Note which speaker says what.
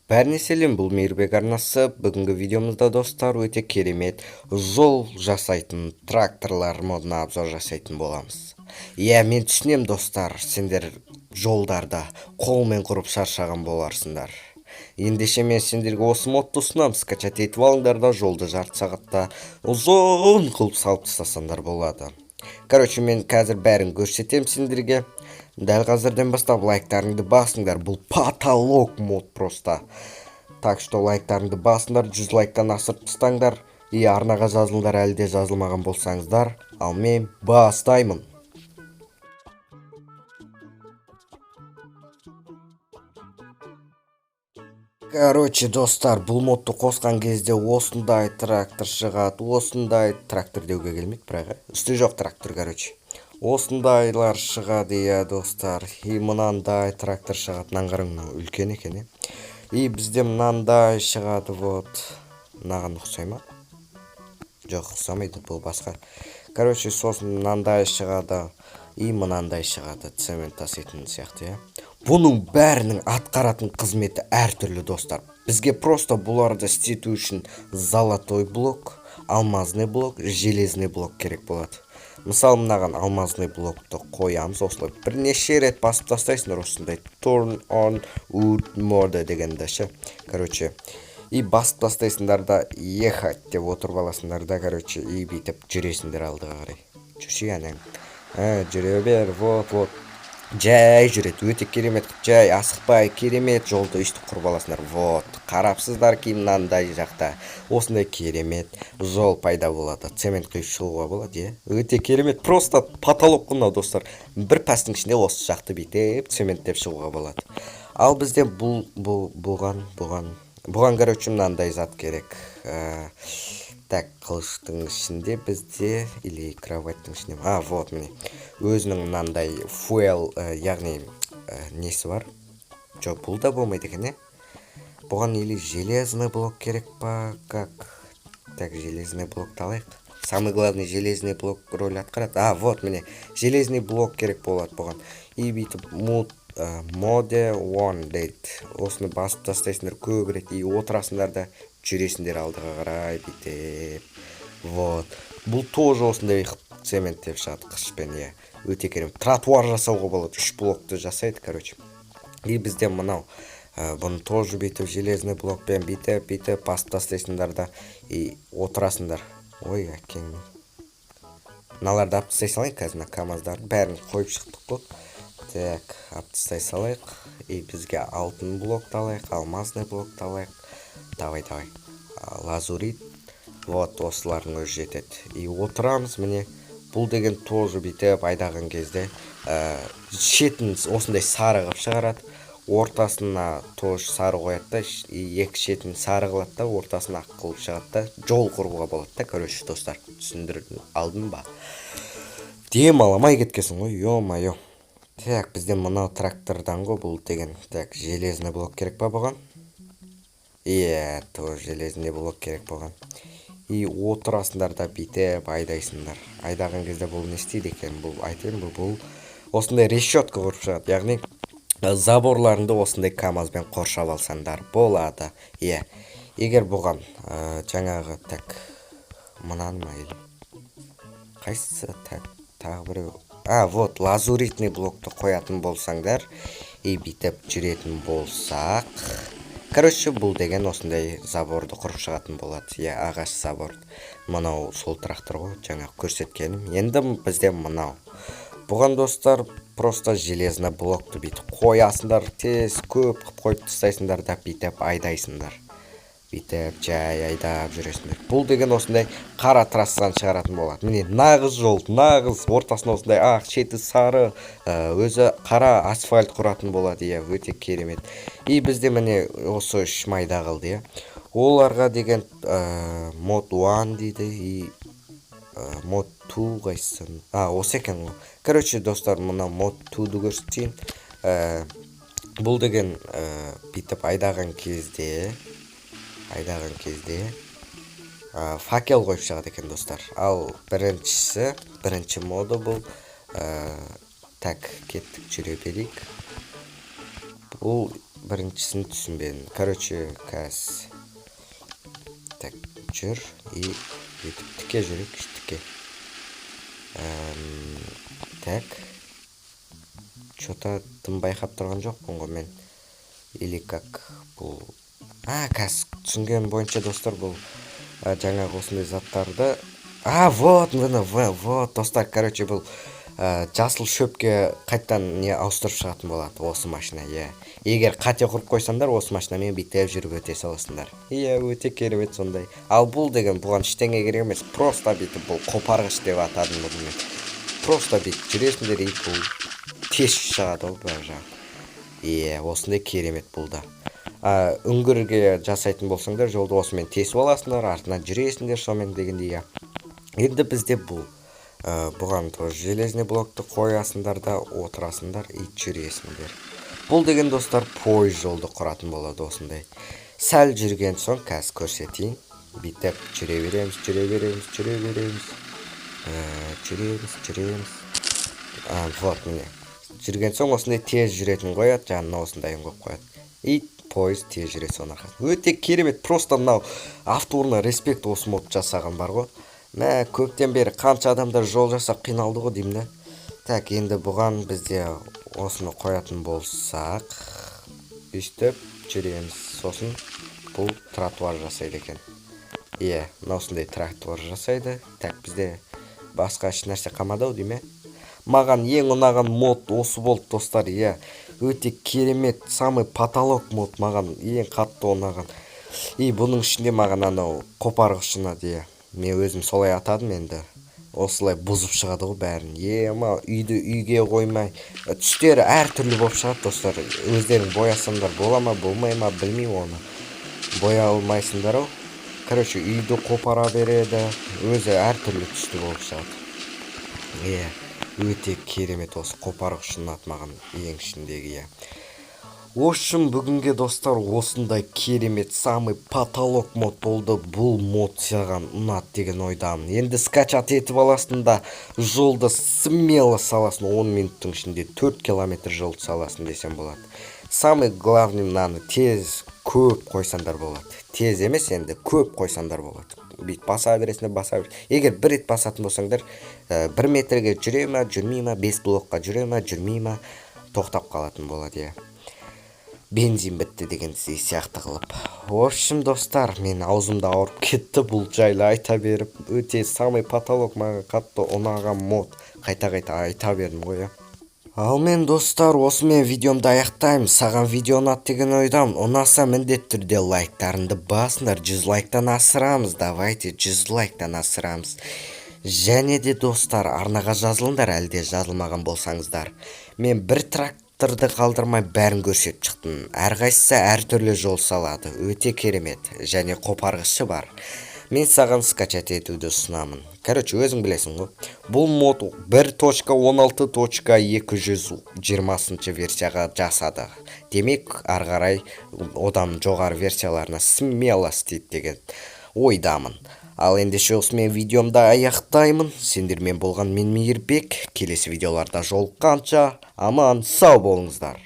Speaker 1: Бәріне сәлем, бұл Мейірбек арнасы. Бүгінгі видеомызда достар өте керемет жол жасайтын тракторлар модына обзор жасайтын боламыз. Мен түсінем достар, сендер жолдарда қолмен құрып шаршаған боларсыңдар. Ендеше мен сендерге осы модты ұсынам, скачать етіп алыңдар да жолды жарты сағатта ұзын қылып салып тастасаңдар болады. Короче, мен қазір бәрін көрсетем сендерге. Дәл қазірден бастап лайктарыңды басыңдар, бұл потолок мод просто. Так что лайктарыңды басыңдар, 100 лайктан асырып тастаңдар. Арнаға жазылыңдар, әлі де жазылмаған болсаңыздар. Ал мен бастаймын. Короче, достар, бұл модты қосқан кезде осындай трактор шығады. Осындай трактор деуге келмейді, бірақ үсті жоқ трактор, короче. Осындайлар шығады, достар. Мынандай трактор шығады. Мынаны қараңыз, үлкен екен. Бізде мынандай шығады, вот. Мынаған ұқсай ма? Жоқ, ұқсамайды, бұл басқа. Короче, сосын мынандай шығады. Мынандай шығады, цемент таситын сияқты, Бұның бәрінің атқаратын қызметі әртүрлі, достар. Бізге просто бұларды істету үшін золотой блок, алмазный блок, железный блок керек болады. Мысалы, мынаған алмазный блокты қоямыз, осылай бірнеше рет басып тастайсыңдар, осындай turn on wood mode дегенде ше. Короче, басып тастайсыңдар да ехать деп отырып аласыңдар да, короче, бүйтіп жүресіңдер алдыға қарай. Жүрші әнең. Жүре бер, вот. Жай жүреді, өте керемет, жай асықпай керемет жолды үстіп құрып аласыңдар. Вот, қарапсыздар ки мынандай жақта осындай керемет жол пайда болады. Цемент құйып шығуға болады, өте керемет, просто потолок мынау, достар. Бір пәстің ішінде осы жақты бүйтіп цементтеп шығуға болады. Ал бізде бұған короче мынандай зат керек. Так, қылыштың ішінде бізде, или кроваттың ішінде, вот міне, өзінің мынандай фуэл, яғни несі бар. Жоқ, бұл да болмайды екен, Бұған или железный блок керек па, как? Так, железный блокты алайық. Самый главный железный блок роль атқарады. Вот міне, железный блок керек болады бұған. Бүйтіп моде 1 дейді. Осыны басып тастайсыңдар көп рет, отырасыңдар да жүресіңдер алдыға қарай бүйтіп. Вот. Бұл тоже осындай цементтеп шығады қышпен, өте керемет. Тротуар жасауға болады, 3 блокты жасайды, короче. Бізде мынау, бұны тоже бүйтіп железный блокпен бүйтіп басып тастайсыңдар да отырасыңдар. Ой, әкең. Мыналарды алып тастай салайық, қазір камаздарды бәрін қойып шықтық қой. Так, алып тастай салайық. Бізге алтын блокты алайық, алмазный блокты алайық. Давай. Лазурит. Вот, осылардың өзі жетеді. Отырамыз, міне. Бұл деген тоже бүйтіп айдаған кезде шетін осындай сары қып шығарады. Ортасына тоже сары қояды да, екі шетін сары қылады да, ортасына ақ қылып шығады да, жол құруға болады да, короче, достар. Түсіндірдім, алдым ба? Дем аламай кеткесің ғой, ё-майо. Так, бізде мынау трактордан ғой бұл деген. Так, железный блок керек па бұған? То железный блок керек бұған. Отырасыңдар да бүйтіп айдайсыңдар. Айдаған кезде бұл не істейді екен? Бұл айтайын, бұл осындай решетка құрып шығады. Яғни заборларыңды осындай камазбен қоршап алсаңдар болады. Егер бұған жаңағы так мынаны ма ел? Қайсысы? Тағы біреу. Вот, лазуритный блокты қоятын болсаңдар, бүйтіп жүретін болсақ, короче, бұл деген осындай заборды құрып шығатын болады. Ағаш заборды. Мынау сол трактор ғой, жаңа көрсеткенім. Енді бізде мынау. Бұған, достар, просто железный блокты бүйтіп қоясыңдар, тез көп қойып тастайсыңдар да бүйтіп айдайсыңдар. Бүйтіп жай айдап жүресіңдер. Бұл деген осындай қара трассаны шығаратын болады. Міне, нағыз жол, нағыз ортасына осындай ақ, шеті сары, өзі қара асфальт құратын болады, өте керемет. Бізде міне осы үш майда қалды, Оларға деген мод 1 дейді, мод 2 қайсын. Осы екен ғой. Короче, достар, мына мод 2-ді көрсетейін. Бұл деген бүйтіп айдаған кезде факел қойып шығады екен, достар. Ал бірінші моды бұл. Так, кеттік, жүре берейік. Бұл биринчисин түшүнбөдүм. Короче, каз так жүр и тике жүрөк, тике. Так. Что-то тым байкап турган жокмун го мен. Или как бул каз түшүнгөн боюнча достор, бул жаңағы осындай заттарды вот мына вот достар, короче бул жасыл шөпкө кайттан не ауыстырып чыгатын болот осы машина. Эгер кате куруп койсоңдар, осы машина менен биттеп жүрүп өтө саласыңдар. Өтө керемет сондай. Ал бул деген буган эчтеңе керек эмес, просто битип бул копаргыч деп атадым муну. Просто битип жүрөсүңдөр и бул тез чыгат баары жагы. Осындай керемет бул да. Үңгүргө жасайтын болсоңдар, жолду осу менен тесип аласыңдар, артынан жүрөсүңдөр шомен дегендей. Эми бизде бул буган тоже железный блокты коясыңдар да отурасыңдар и жүрөсүңдөр. Бул деген достор поезд жолду куратын болот осындай. Сәл жүргөн соң каз көрсөтейин. Биттеп жүрө беребиз. Вот міне. Жүрген соң осындай тез жүретін коет, жанына осындай коюп коет. И поезд тез жүрөт сонун аркасында. Өтө керемет, просто мынау авторуна респект осы мод жасаган бар го. Мә көптен бери канча адамдар жол жасап кыйналды го дейм да. Так, енді буган бизде осыны коятын болсак, үстөп жүрөбүз. Сосын бул тротуар жасайды экен. Мына осындай тротуар жасайды. Так, бизде башка эч нерсе калмады дейм. Маган эң унаган мод осы болду достор. Өтө керемет, самый потолок мод маган эң катты унаган. И бунун ичинде маган анау копаргычына мен өзүм солай атадым енді. Осылай бузуп чыгат го бәрін. Үйгө коймай. Түстөрү ар түрлүү болуп чыгат достор. Өздөрүң боясаңдар бола ма, болмай ма билмейм оны. Боя алмайсыңдар го. Короче, үйдү копара береді. Өзү ар түрлүү түстүү болуп чыгат. Өтө керемет осы копаргычын атмаган эң ичиндеги. В общем, бүгүнкү достор осындай керемет самый потолок мод болду. Бул мод саган унат деген ойдамын. Енді скачат етіп аласың да жолды смело саласың. 10 минуттың ішінде 4 километр жолды саласың десем болады. Самый главный мынаны тез көп койсаңдар болады. Тез емес, енді көп койсаңдар болады. Бит баса бересиңдер, баса бересиңдер. Эгер бир рет басатын болсаңдар, 1 метрге жүрөй ма, жүрмөй ма, 5 блокка жүрөй ма, жүрмөй ма, токтоп калатын болот. Бензин бітті деген сияқты қылып. В общем, достар, мен аузымда ауырып кетті бұл жайлы айта беріп. Өте самый потолок маған қатты ұнаған мод. Қайта айта бердім ғой. Ал мен достар, осымен видеомды аяқтаймын. Саған видео ұнат деген ойдам. Ұнаса міндетті түрде лайктарыңды басыңдар. 100 лайктан асырамыз. Давайте 100 лайктан асырамыз. Және де достар, арнаға жазылыңдар, әлде жазылмаған болсаңыздар. Мен бір тракторды қалдырмай бәрін көрсетіп шықтым. Әрқайсысы әртүрлі жол салады. Өте керемет. Және қопарғышы бар. Мен саған скачать етуді ұсынамын. Короче, өзің білесің ғой. Бұл мод 1.16.220 версияға жасады. Демек, арғарай одан жоғары версияларына смело істейді деген ойдамын. Ал ендеше осымен видеомды аяқтаймын. Сендермен болған мен Мейірбек. Келесі видеоларда жолыққанша аман сау болыңыздар.